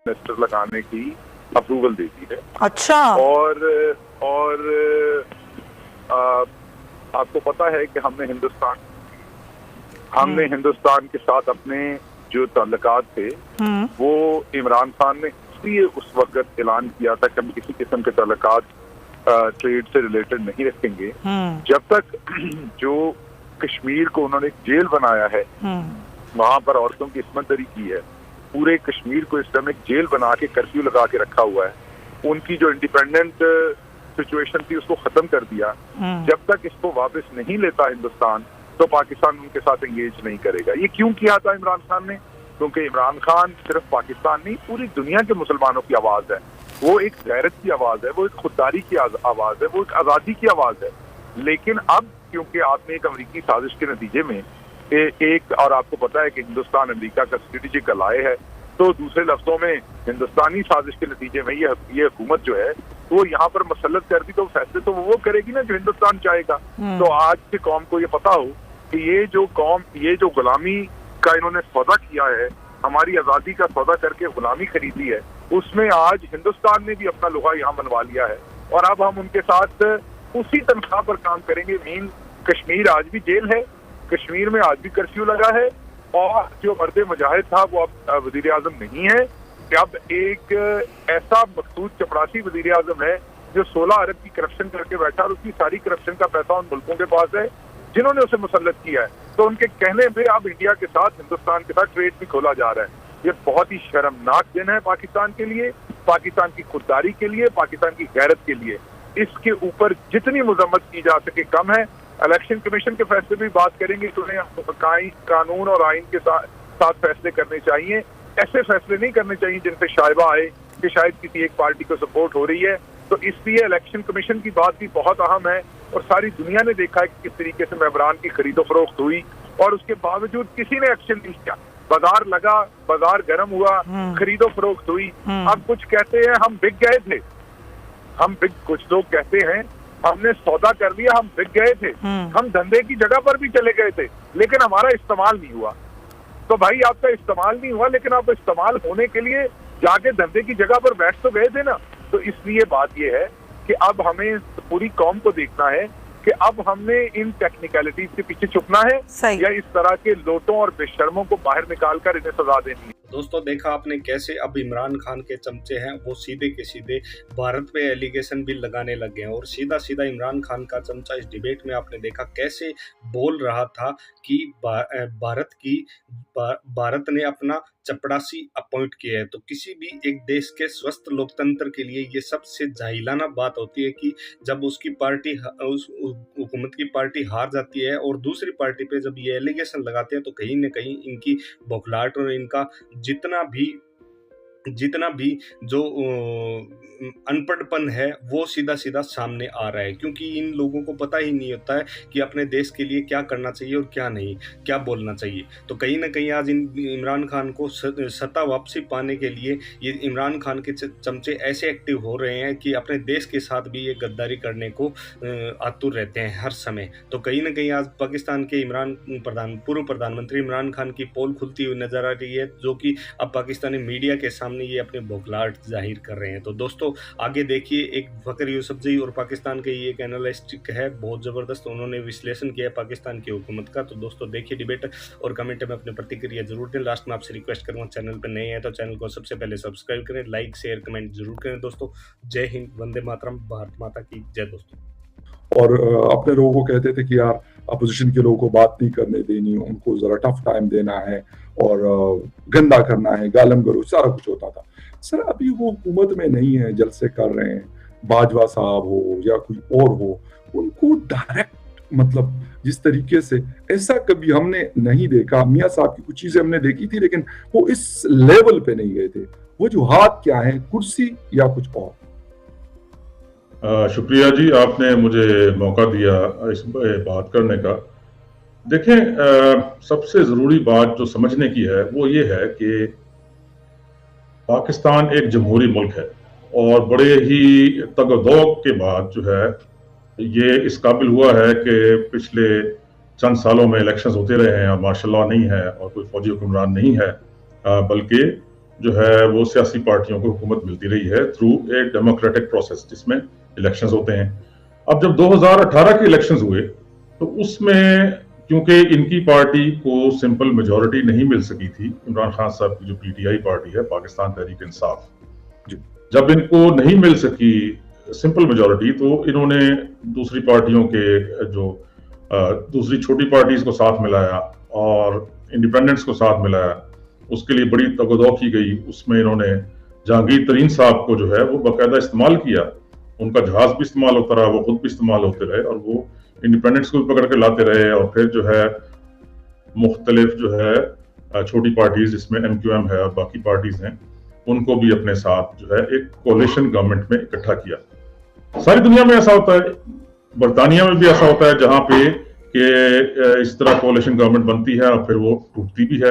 Minister लगाने की approval दे दी है। अच्छा। और आपको पता है कि हमने हिंदुस्तान के साथ अपने जो ताल्लुकात थे वो इमरान खान ने इसलिए उस वक्त ऐलान किया था कि हम किसी किस्म के ताल्लुकात ट्रेड से रिलेटेड नहीं रखेंगे जब तक जो कश्मीर को उन्होंने जेल बनाया है, वहां पर औरतों की इस्मतदरी की है, पूरे कश्मीर को इस समय जेल बना के कर्फ्यू लगा के रखा हुआ है, उनकी जो इंडिपेंडेंट सिचुएशन थी उसको खत्म कर दिया। जब तक इसको वापस नहीं लेता हिंदुस्तान तो पाकिस्तान उनके साथ एंगेज नहीं करेगा। ये क्यों किया था इमरान खान ने? क्योंकि इमरान खान सिर्फ पाकिस्तान नहीं, पूरी दुनिया के मुसलमानों की आवाज है। वो एक गैरत की आवाज है, वो एक खुददारी की आवाज है, वो एक आजादी की आवाज है। लेकिन अब क्योंकि आपने एक अमेरिकी साजिश के नतीजे में एक, और आपको पता है कि हिंदुस्तान अमेरिका का स्ट्रेटेजिक अलाय है, तो दूसरे लफ्जों में हिंदुस्तानी साजिश के नतीजे में ये हुकूमत जो है वो यहाँ पर मसलत कर दी, तो फैसले तो वो करेगी ना जो हिंदुस्तान चाहेगा। तो आज की कौम को ये पता हो कि ये जो गुलामी का इन्होंने सौदा किया है, हमारी आजादी का सौदा करके गुलामी खरीदी है, उसमें आज हिंदुस्तान ने भी अपना लोहा यहाँ बनवा लिया है और अब हम उनके साथ उसी तनख्वाह पर काम करेंगे। मीन कश्मीर आज भी जेल है, कश्मीर में आज भी कर्फ्यू लगा है, और जो मर्द मुजाहिद था वो अब वजीर आजम नहीं है। अब एक ऐसा मकसूद चपरासी वजीर आजम है जो 16 अरब की करप्शन करके बैठा, और उसकी सारी करप्शन का पैसा उन मुल्कों के पास है जिन्होंने उसे मुसल्लत किया है। तो उनके कहने पे अब इंडिया के साथ, हिंदुस्तान के साथ ट्रेड भी खोला जा रहा है। ये बहुत ही शर्मनाक दिन है पाकिस्तान के लिए, पाकिस्तान की खुददारी के लिए, पाकिस्तान की गैरत के लिए। इसके ऊपर जितनी मजम्मत की जा सके कम है। इलेक्शन कमीशन के फैसले भी बात करेंगे तो उन्हें कानून और आइन के साथ फैसले करने चाहिए। ऐसे फैसले नहीं करने चाहिए जिनसे शायबा आए कि शायद किसी एक पार्टी को सपोर्ट हो रही है। तो इसलिए इलेक्शन कमीशन की बात भी बहुत अहम है, और सारी दुनिया ने देखा है कि किस तरीके से मेंबरान की खरीदो फरोख्त हुई और उसके बावजूद किसी ने एक्शन नहीं किया। बाजार लगा, बाजार गर्म हुआ, खरीदो फरोख्त हुई। अब कुछ कहते हैं हम बिक गए थे, कुछ लोग कहते हैं हमने सौदा कर लिया, हम बिक गए थे, हम धंधे की जगह पर भी चले गए थे लेकिन हमारा इस्तेमाल नहीं हुआ। तो भाई आपका इस्तेमाल नहीं हुआ, लेकिन आप इस्तेमाल होने के लिए जाके धंधे की जगह पर बैठ तो गए थे ना। तो इसलिए बात यह है कि अब हमें पूरी कौम को देखना है कि अब हमने इन टेक्निकलिटीज के पीछे छुपना है या इस तरह के लोटों और बेशर्मों को बाहर निकालकर इन्हें सजा देनी है। दोस्तों देखा आपने कैसे अब इमरान खान के चमचे हैं वो सीधे के सीधे भारत पे एलिगेशन भी लगाने लग गए हैं, और सीधा सीधा इमरान खान का चमचा इस डिबेट में आपने देखा कैसे बोल रहा था कि भारत ने अपना चपरासी अपॉइंट किया है। तो किसी भी एक देश के स्वस्थ लोकतंत्र के लिए ये सबसे जाहिलाना बात होती है कि जब उसकी पार्टी, उस हुकूमत की पार्टी हार जाती है और दूसरी पार्टी पे जब ये एलिगेशन लगाते हैं तो कहीं ना कहीं इनकी बौखलाहट और इनका जितना भी जो अनपढ़पन है वो सीधा सीधा सामने आ रहा है, क्योंकि इन लोगों को पता ही नहीं होता है कि अपने देश के लिए क्या करना चाहिए और क्या नहीं, क्या बोलना चाहिए। तो कहीं ना कहीं आज इमरान खान को सत्ता वापसी पाने के लिए ये इमरान खान के चमचे ऐसे एक्टिव हो रहे हैं कि अपने देश के साथ भी ये गद्दारी करने को आतुर रहते हैं हर समय। तो कहीं ना कहीं आज पाकिस्तान के पूर्व प्रधानमंत्री इमरान खान की पोल खुलती हुई नजर आ रही है, जो कि अब पाकिस्तानी मीडिया के सामने ये अपने बौखलाहट जाहिर कर रहे हैं। तो दोस्तों आगे देखिए, एक फकर यूसुफजई और पाकिस्तान के ये एक एनालिस्ट है, बहुत ज़बरदस्त उन्होंने विश्लेषण किया है पाकिस्तान की हुकूमत का। तो दोस्तों देखिए डिबेट और कमेंट में अपनी प्रतिक्रिया जरूर दें। लास्ट में आपसे रिक्वेस्ट करूँगा, चैनल पर नए हैं तो चैनल को सबसे पहले सब्सक्राइब करें, लाइक शेयर कमेंट जरूर करें। दोस्तों जय हिंद, वंदे मातरम, भारत माता की जय। दोस्तों और अपने लोगों को कहते थे कि यार अपोजिशन के लोगों को बात नहीं करने देनी, उनको जरा टफ टाइम देना है और गंदा करना है, गालम गलोच सारा कुछ होता था। सर अभी वो हुकूमत में नहीं है, जलसे कर रहे हैं, बाजवा साहब हो या कोई और हो, उनको डायरेक्ट मतलब जिस तरीके से ऐसा कभी हमने नहीं देखा। मियाँ साहब की कुछ चीजें हमने देखी थी लेकिन वो इस लेवल पे नहीं गए थे। वो जो हाथ क्या है, कुर्सी या कुछ और? शुक्रिया जी, आपने मुझे मौका दिया इस बात करने का। देखें, सबसे ज़रूरी बात जो समझने की है वो ये है कि पाकिस्तान एक जमहूरी मुल्क है और बड़े ही तगदोग के बाद जो है ये इस काबिल हुआ है कि पिछले चंद सालों में इलेक्शंस होते रहे हैं और मार्शल लॉ नहीं है और कोई फौजी हुक्मरान नहीं है, बल्कि जो है वो सियासी पार्टियों को हुकूमत मिलती रही है थ्रू ए डेमोक्रेटिक प्रोसेस जिसमें इलेक्शंस होते हैं। अब जब 2018 के इलेक्शंस हुए तो उसमें क्योंकि इनकी पार्टी को सिंपल मेजॉरिटी नहीं मिल सकी थी, इमरान खान साहब की जो पीटीआई पार्टी है, पाकिस्तान तहरीक इंसाफ, जब इनको नहीं मिल सकी सिंपल मेजॉरिटी तो इन्होंने दूसरी पार्टियों के जो दूसरी छोटी पार्टीज को साथ मिलाया और इंडिपेंडेंट्स को साथ मिलाया। उसके लिए बड़ी तगदौ की गई। उसमें इन्होंने जहांगीर तरीन साहब को जो है वो बाकायदा इस्तेमाल किया, उनका जहाज भी इस्तेमाल होता रहा, वो खुद भी इस्तेमाल होते रहे और वो इंडिपेंडेंट्स को भी पकड़ के लाते रहे और फिर जो है मुख्तलिफ जो है छोटी पार्टीज जिसमें MQM है और बाकी पार्टीज हैं उनको भी अपने साथ जो है एक कोalition गवर्नमेंट में इकट्ठा किया। सारी दुनिया में ऐसा होता है, बरतानिया में भी ऐसा होता है जहां पे कि इस तरह कोalition गवर्नमेंट बनती है और फिर वो टूटती भी है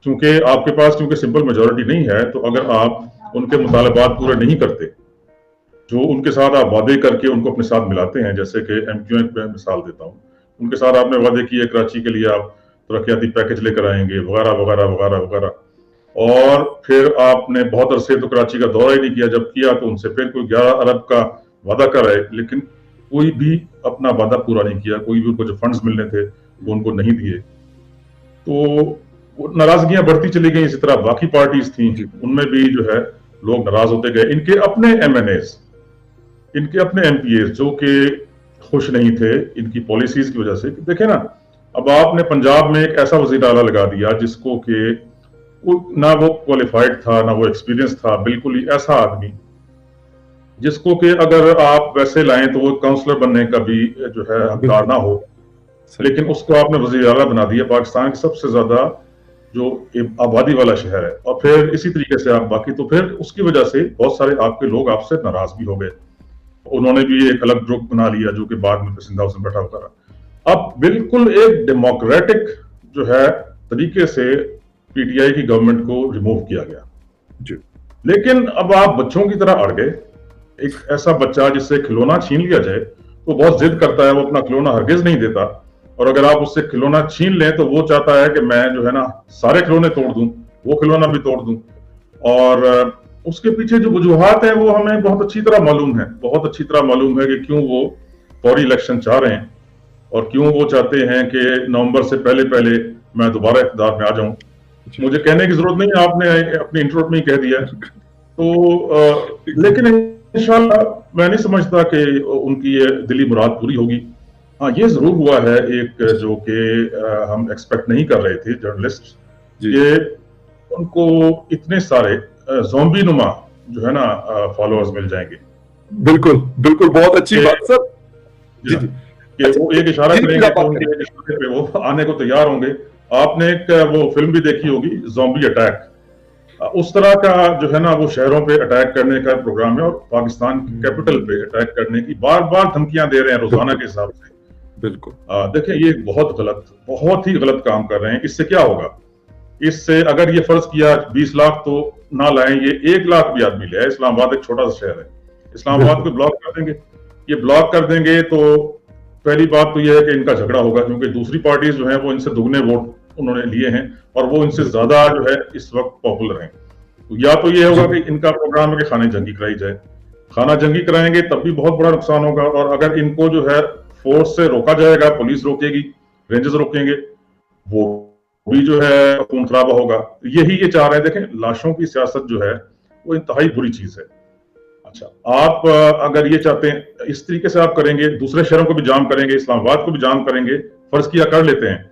क्योंकि आपके पास सिंपल मेजॉरिटी नहीं है। तो अगर आप उनके मुतालबात पूरे नहीं करते, जो उनके साथ आप वादे करके उनको अपने साथ मिलाते हैं, जैसे कि MQM पे मिसाल देता हूँ, उनके साथ आपने वादे किए कराची के लिए आप तरक्याती पैकेज लेकर आएंगे वगैरह वगैरह वगैरह वगैरह, और फिर आपने बहुत अरसे तो कराची का दौरा ही नहीं किया, जब किया तो उनसे फिर कोई 11 अरब का वादा कर रहे लेकिन कोई भी अपना वादा पूरा नहीं किया, कोई भी उनको जो फंड्स मिलने थे वो उनको नहीं दिए। तो नाराजगियां बढ़ती चली गई। इसी तरह बाकी पार्टीज थी उनमें भी जो है लोग नाराज होते गए। इनके अपने MNAs, इनके अपने MPAs जो कि खुश नहीं थे इनकी पॉलिसीज की वजह से। देखे ना, अब आपने पंजाब में एक ऐसा वज़ीर आला लगा दिया जिसको कि ना वो क्वालिफाइड था ना वो एक्सपीरियंस था, बिल्कुल ही ऐसा आदमी जिसको कि अगर आप वैसे लाएं तो वो काउंसलर बनने का भी जो है हकदार ना हो, लेकिन उसको आपने वज़ीर आला बना दिया पाकिस्तान के सबसे ज्यादा जो आबादी वाला शहर है। और फिर इसी तरीके से आप बाकी, तो फिर उसकी वजह से बहुत सारे आपके लोग आपसे नाराज भी हो गए। उन्होंने भी एक अलग ग्रुप बना लिया जो कि बाद में सिंधा हुसैन बैठा होता रहा। अब बिल्कुल एक डेमोक्रेटिक जो है तरीके से PTI की गवर्नमेंट को रिमूव किया गया जी। लेकिन अब आप बच्चों की तरह अड़ गए। एक ऐसा बच्चा जिससे खिलौना छीन लिया जाए तो बहुत जिद करता है, वो अपना खिलौना हरगिज नहीं देता, और अगर आप उससे खिलौना छीन लें तो वो चाहता है कि मैं जो है ना सारे खिलौने तोड़ दूं, वो खिलौना भी तोड़ दूं। और उसके पीछे जो वजूहात है वो हमें बहुत अच्छी तरह मालूम है, बहुत अच्छी तरह मालूम है कि क्यों वो फौरी इलेक्शन चाह रहे हैं और क्यों वो चाहते हैं कि नवंबर से पहले पहले मैं दोबारा इक़्तिदार में आ जाऊं। मुझे कहने की जरूरत नहीं है, आपने अपनी इंट्रो में ही कह दिया। तो लेकिन इंशाल्लाह मैं नहीं समझता कि उनकी ये दिली मुराद पूरी होगी। हाँ, ये जरूर हुआ है एक जो कि हम एक्सपेक्ट नहीं कर रहे थे जर्नलिस्ट, ये उनको इतने सारे ज़ॉम्बी नुमा जो है ना फॉलोअर्स मिल जाएंगे। बिल्कुल बिल्कुल, बहुत अच्छी बात सर जी जी। कि वो एक इशारा करेंगे तो उनके एक इशारे पे वो आने को तैयार होंगे। आपने एक वो फिल्म भी देखी होगी ज़ॉम्बी अटैक, उस तरह का जो है ना वो शहरों पे अटैक करने का प्रोग्राम है और पाकिस्तान कैपिटल पे अटैक करने की बार बार धमकियां दे रहे हैं रोजाना के हिसाब से। बिल्कुल देखिए ये बहुत ही गलत काम कर रहे हैं। इससे क्या होगा? इससे अगर ये फर्ज किया 20 लाख तो ना लाएं, ये 1 लाख भी आदमी ले आए। इस्लामाबाद एक छोटा सा शहर है, इस्लामाबाद को ब्लॉक कर देंगे। ये ब्लॉक कर देंगे तो पहली बात तो यह है कि इनका झगड़ा होगा, क्योंकि दूसरी पार्टीज जो है वो इनसे दुगने वोट उन्होंने लिए हैं और वो इनसे ज्यादा जो है इस वक्त पॉपुलर हैं। तो या तो ये होगा कि इनका प्रोग्राम है कि खाने जंगी कराई जाए, खाना जंगी कराएंगे तब भी बहुत बड़ा नुकसान होगा। और अगर इनको जो है फोर्स से रोका जाएगा, पुलिस रोकेगी, रेंजर्स रोकेंगे, वो भी जो है खून खराबा होगा। यही ये चाह रहे हैं। देखें, लाशों की सियासत जो है वो इंतहाई बुरी चीज है। अच्छा, आप अगर ये चाहते हैं, इस तरीके से आप करेंगे, दूसरे शहरों को भी जाम करेंगे, इस्लामाबाद को भी जाम करेंगे, फर्ज किया कर लेते हैं,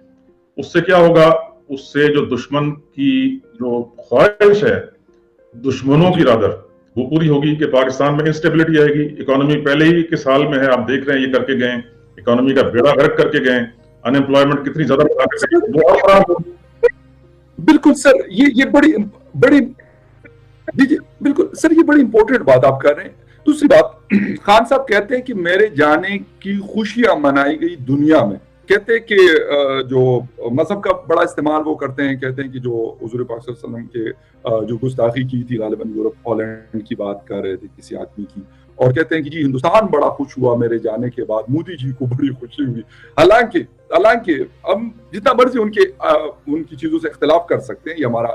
उससे क्या होगा? उससे जो दुश्मन की जो ख्वाहिश है, दुश्मनों की रादर, वो पूरी होगी कि पाकिस्तान में इंस्टेबिलिटी आएगी। इकोनॉमी पहले ही के साल में है, आप देख रहे हैं ये करके गए, इकोनॉमी का बेड़ा गर्क करके गए, अनएम्प्लॉयमेंट कितनी ज्यादा बढ़ा करके वो और खराब होगी। बिल्कुल सर, ये बड़ी जी बिल्कुल सर, ये बड़ी इंपॉर्टेंट बात आप कर रहे हैं। दूसरी बात, खान साहब कहते हैं कि मेरे जाने की खुशियां मनाई गई दुनिया में। कहते हैं कि जो मजहब का बड़ा इस्तेमाल वो करते हैं, कहते हैं कि जो हुजूर पाक सल्लल्लाहु अलैहि वसल्लम के जो गुस्ताखी की थी, गालिबन यूरोप हॉलैंड की बात कर रहे थे किसी आदमी की, और कहते हैं कि जी हिंदुस्तान बड़ा खुश हुआ मेरे जाने के बाद, मोदी जी को बड़ी खुशी हुई। हालांकि हम जितना मर्जी उनकी चीजों से इख्तिलाफ कर सकते हैं, ये हमारा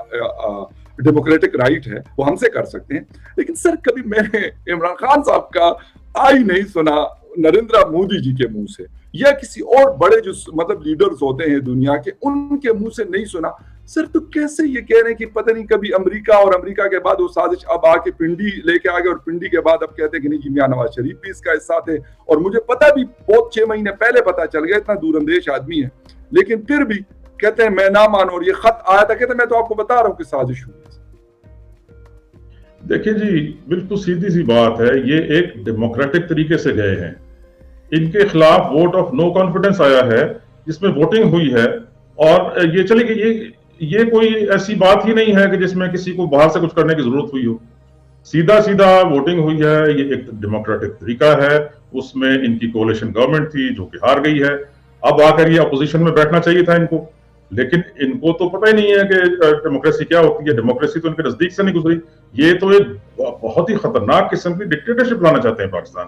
डेमोक्रेटिक राइट है, वो हमसे कर सकते हैं। लेकिन सर कभी मैंने इमरान खान साहब का आई नहीं सुना नरेंद्र मोदी जी के मुंह से या किसी और बड़े जो मतलब लीडर्स होते हैं दुनिया के, उनके मुंह से नहीं सुना। सर तो कैसे ये कह रहे हैं कि पता नहीं कभी अमेरिका और अमेरिका के बाद वो साजिश अब आके पिंडी लेके आ गए और पिंडी के बाद अब कहते हैं कि नहीं जी मियां नवाज शरीफ भी इसका हिस्सा थे। और मुझे पता भी बहुत 6 महीने पहले पता चल गया, इतना दूरंदेश आदमी है, लेकिन फिर भी कहते हैं मैं ना मानो। और ये खत आया था, कहते मैं तो आपको बता रहा हूँ कि साजिश हुई। देखिए जी, बिल्कुल सीधी सी बात है, ये एक डेमोक्रेटिक तरीके से गए हैं। इनके खिलाफ वोट ऑफ नो कॉन्फिडेंस आया है जिसमें वोटिंग हुई है, और ये चले कि ये कोई ऐसी बात ही नहीं है कि जिसमें किसी को बाहर से कुछ करने की जरूरत हुई हो। सीधा सीधा वोटिंग हुई है, ये एक डेमोक्रेटिक तरीका है। उसमें इनकी कोalition गवर्नमेंट थी जो कि हार गई है। अब आकर ये अपोजिशन में बैठना चाहिए था इनको, लेकिन इनको तो पता ही नहीं है कि डेमोक्रेसी क्या होती है। डेमोक्रेसी तो इनके नजदीक से नहीं गुजरी। ये तो एक बहुत ही खतरनाक किस्म की डिक्टेटरशिप लाना चाहते हैं पाकिस्तान